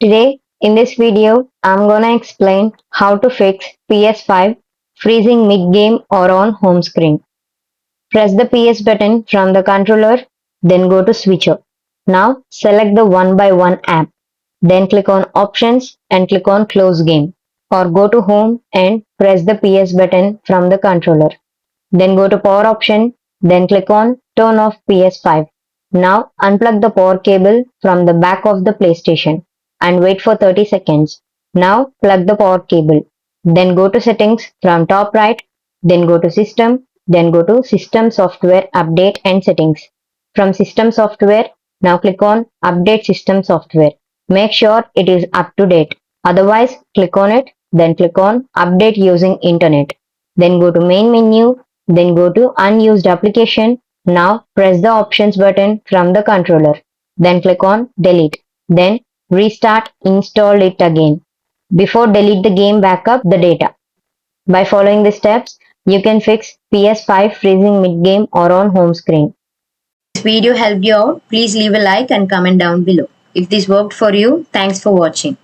Today, in this video, I'm gonna explain how to fix PS5 freezing mid-game or on home screen. Press the PS button from the controller, then go to switcher. Now, select the 1 by 1 app. Then click on Options and click on Close Game. Or go to Home and press the PS button from the controller. Then go to Power option, then click on Turn off PS5. Now unplug the power cable from the back of the PlayStation and wait for 30 seconds. Now plug the power cable. Then go to Settings from top right, then go to System, then go to System Software Update and Settings. From System Software, now click on Update System Software. Make sure it is up to date. Otherwise, click on it, then click on Update using Internet. Then go to Main menu, then go to Unused Application. Now press the Options button from the controller. Then click on Delete. Then restart, install it again. Before delete the game, backup the data. By following the steps, you can fix PS5 freezing mid-game or on home screen. If this video helped you out, please leave a like and comment down below. If this worked for you, thanks for watching.